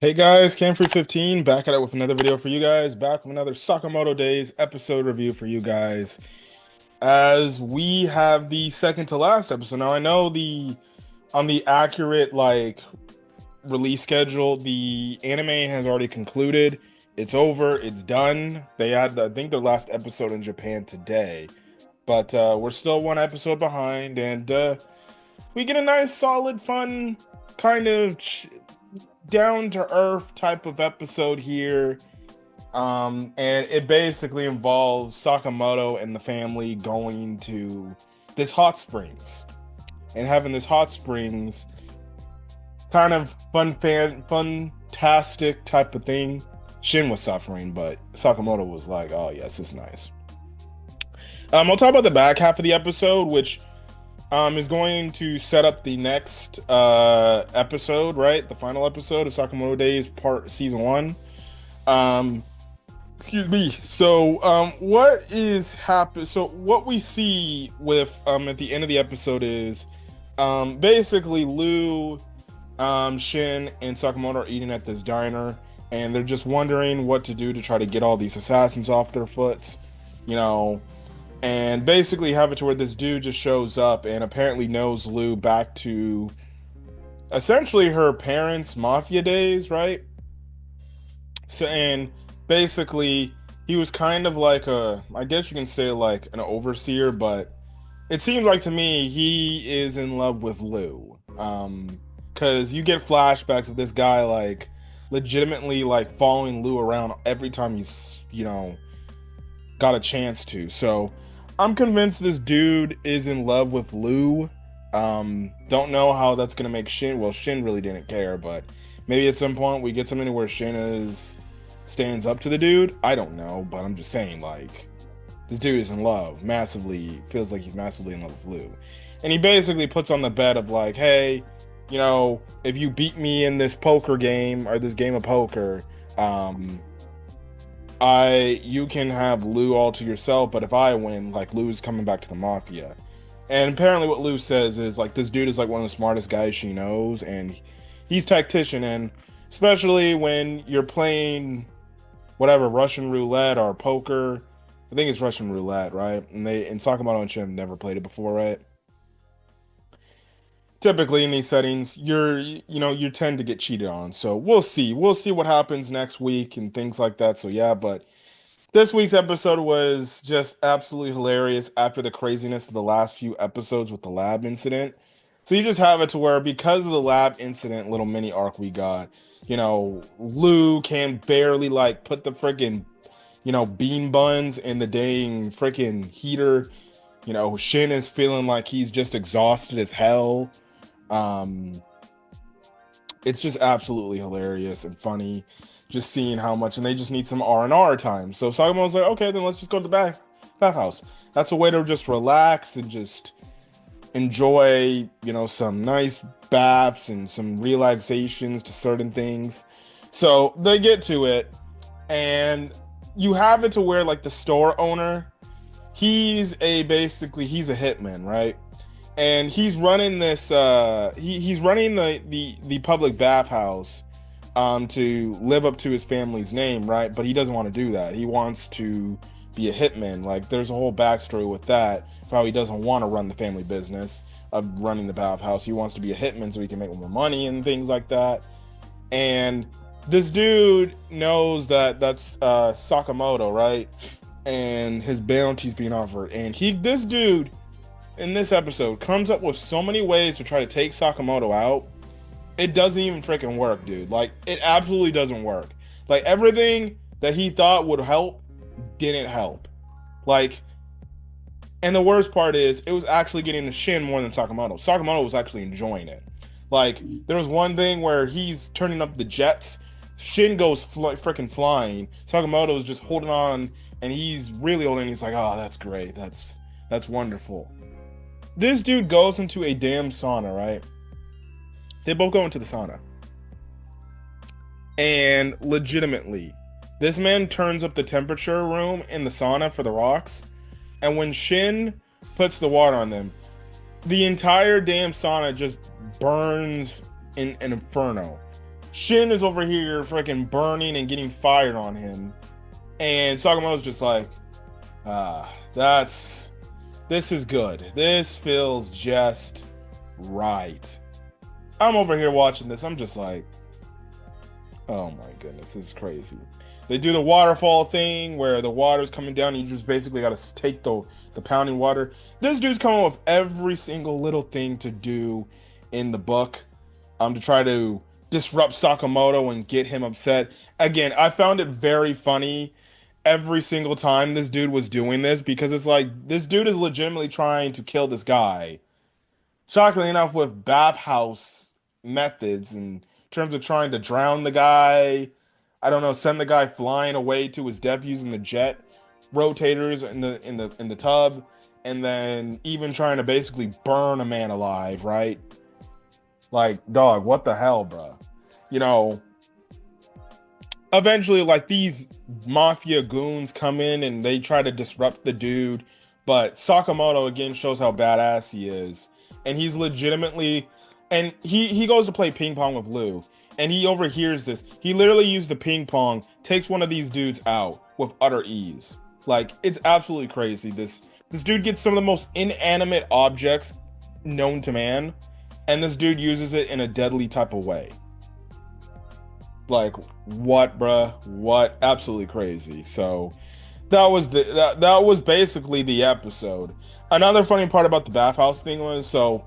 Hey guys, Cam315 back at it with another video for you guys. Back with another Sakamoto Days episode review for you guys. As we have the second to last episode. Now I know the accurate release schedule, the anime has already concluded. It's over, it's done. They had I think their last episode in Japan today. But we're still one episode behind, and we get a nice solid fun kind of down to earth type of episode here. And it basically involves Sakamoto and the family going to this hot springs and having this hot springs kind of fantastic type of thing. Shin was suffering, but Sakamoto was like, "Oh yes, it's nice." I'll talk about the back half of the episode, which is going to set up the next episode, right? The final episode of Sakamoto Days season 1. Excuse me. So, what is happen? So, what we see with at the end of the episode is basically Lou, Shin, and Sakamoto are eating at this diner, and they're just wondering what to do to try to get all these assassins off their foots, you know. And basically have it to where this dude just shows up and apparently knows Lou back to essentially her parents' mafia days, right? So, and basically he was kind of like I guess you can say like an overseer, but it seems like to me he is in love with Lou. Because you get flashbacks of this guy like legitimately like following Lou around every time he's, got a chance to. So I'm convinced this dude is in love with Lou. Don't know how that's gonna make Shin. Well, Shin really didn't care, but maybe at some point we get something where Shin stands up to the dude. I don't know, but I'm just saying, like, this dude is in love, massively, feels like he's massively in love with Lou. And he basically puts on the bet of like, hey, if you beat me in this poker game or this game of poker, you can have Lou all to yourself, but if I win, like, Lou's coming back to the mafia. And apparently what Lou says is like this dude is like one of the smartest guys she knows, and he's tactician, and especially when you're playing whatever Russian roulette or poker. I think it's Russian roulette, right? And Sakamoto and Shin have never played it before, right? Typically in these settings, you tend to get cheated on. So we'll see what happens next week and things like that. So yeah, but this week's episode was just absolutely hilarious after the craziness of the last few episodes with the lab incident. So you just have it to where because of the lab incident little mini arc we got, Lou can barely like put the freaking, bean buns in the dang freaking heater. Shin is feeling like he's just exhausted as hell. Um, it's just absolutely hilarious and funny, just seeing how much, and they just need some R&R time. So Sakamoto's like, okay, then let's just go to the bathhouse. That's a way to just relax and just enjoy, some nice baths and some relaxations to certain things. So they get to it, and you have it to where like the store owner, he's a hitman, right? And he's running this he's running the public bathhouse to live up to his family's name, right? But he doesn't want to do that. He wants to be a hitman. Like, there's a whole backstory with that for how he doesn't want to run the family business of running the bathhouse. He wants to be a hitman so he can make more money and things like that. And this dude knows that that's Sakamoto, right? And his bounty's being offered, and this dude in this episode comes up with so many ways to try to take Sakamoto out. It doesn't even freaking work, dude. Like, it absolutely doesn't work. Like, everything that he thought would help didn't help. Like, and the worst part is, it was actually getting to Shin more than Sakamoto. Sakamoto was actually enjoying it. Like, there was one thing where he's turning up the jets. Shin goes freaking flying. Sakamoto is just holding on, and he's really holding. He's like, oh, that's great. That's wonderful. This dude goes into a damn sauna, right? They both go into the sauna. And legitimately, this man turns up the temperature room in the sauna for the rocks. And when Shin puts the water on them, the entire damn sauna just burns in an inferno. Shin is over here freaking burning and getting fired on him. And Sakamoto's just like, this is good. This feels just right. I'm over here watching this. I'm just like, oh my goodness, this is crazy. They do the waterfall thing where the water's coming down and you just basically got to take the pounding water. This dude's coming up with every single little thing to do in the book to try to disrupt Sakamoto and get him upset. Again, I found it very funny every single time this dude was doing this because it's like this dude is legitimately trying to kill this guy. Shockingly enough, with bathhouse methods in terms of trying to drown the guy, I don't know, send the guy flying away to his death using the jet rotators in the tub, and then even trying to basically burn a man alive, right? Like, dog, what the hell, bro? You know, eventually, like, these mafia goons come in and they try to disrupt the dude, but Sakamoto again shows how badass he is, and he's legitimately, and he goes to play ping pong with Lou, and he overhears this. He literally used the ping pong, takes one of these dudes out with utter ease. Like, it's absolutely crazy. This dude gets some of the most inanimate objects known to man, and this dude uses it in a deadly type of way. Like, what, bruh? What? Absolutely crazy. So that was basically the episode. Another funny part about the bathhouse thing was, so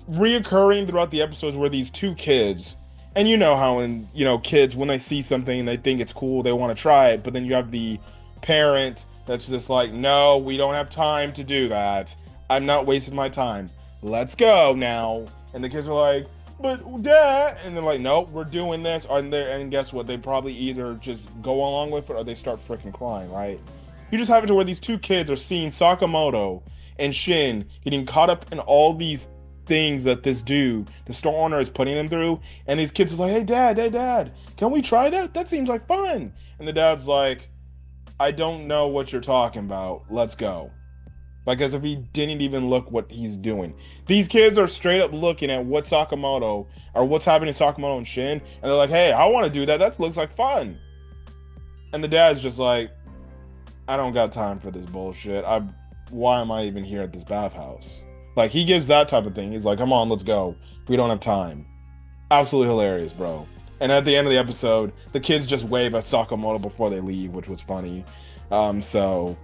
reoccurring throughout the episodes were these two kids. And you know how in, kids, when they see something and they think it's cool, they want to try it, but then you have the parent that's just like, no, we don't have time to do that. I'm not wasting my time. Let's go now. And the kids are like, but dad, and they're like, nope, we're doing this. And guess what? They probably either just go along with it or they start freaking crying, right? You just have it to where these two kids are seeing Sakamoto and Shin getting caught up in all these things that this dude, the store owner, is putting them through, and these kids are like, hey dad, can we try that? That seems like fun. And the dad's like, I don't know what you're talking about. Let's go. Like, as if he didn't even look what he's doing. These kids are straight up looking at what Sakamoto, or what's happening to Sakamoto and Shin, and they're like, hey, I want to do that. That looks like fun. And the dad's just like, I don't got time for this bullshit. Why am I even here at this bathhouse? Like, he gives that type of thing. He's like, come on, let's go. We don't have time. Absolutely hilarious, bro. And at the end of the episode, the kids just wave at Sakamoto before they leave, which was funny. So,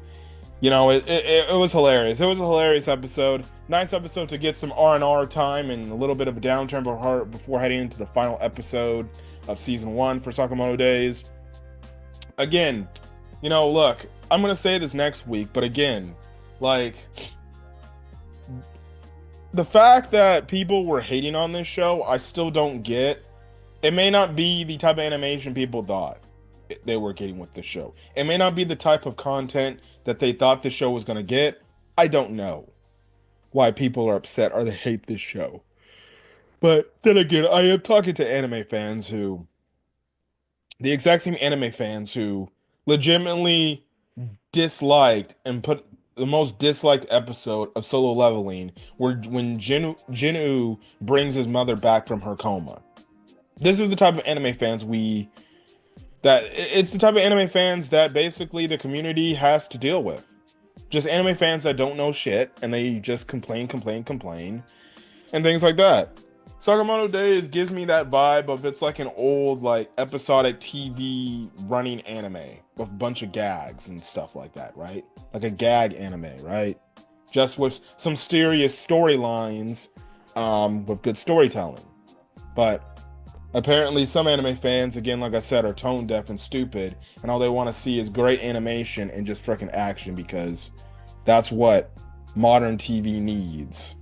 it was hilarious. It was a hilarious episode. Nice episode to get some R&R time and a little bit of a downturn before heading into the final episode of Season 1 for Sakamoto Days. Again, look, I'm going to say this next week, but again, like, the fact that people were hating on this show, I still don't get. It may not be the type of animation people thought they were getting with this show. It may not be the type of content that they thought the show was going to get. I don't know why people are upset or they hate this show. But then again, I am talking to anime fans who, the exact same anime fans who legitimately disliked and put the most disliked episode of Solo Leveling when Jinu brings his mother back from her coma. This is the type of anime fans it's the type of anime fans that basically the community has to deal with. Just anime fans that don't know shit and they just complain, and things like that. Sakamoto Days gives me that vibe of it's like an old, like, episodic TV running anime with a bunch of gags and stuff like that, right? Like a gag anime, right? Just with some serious storylines, with good storytelling. But apparently some anime fans, again, like I said, are tone deaf and stupid, and all they want to see is great animation and just freaking action because that's what modern TV needs.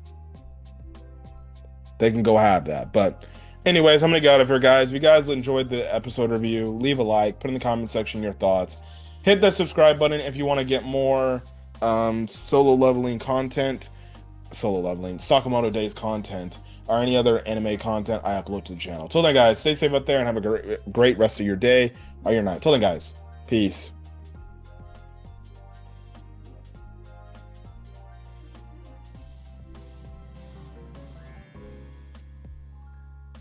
They can go have that. But anyways, I'm going to get out of here, guys. If you guys enjoyed the episode review, leave a like, put in the comment section your thoughts. Hit that subscribe button if you want to get more Solo Leveling content, Sakamoto Days content, or any other anime content I upload to the channel. Till then, guys, stay safe out there and have a great rest of your day or your night. Till then, guys, peace.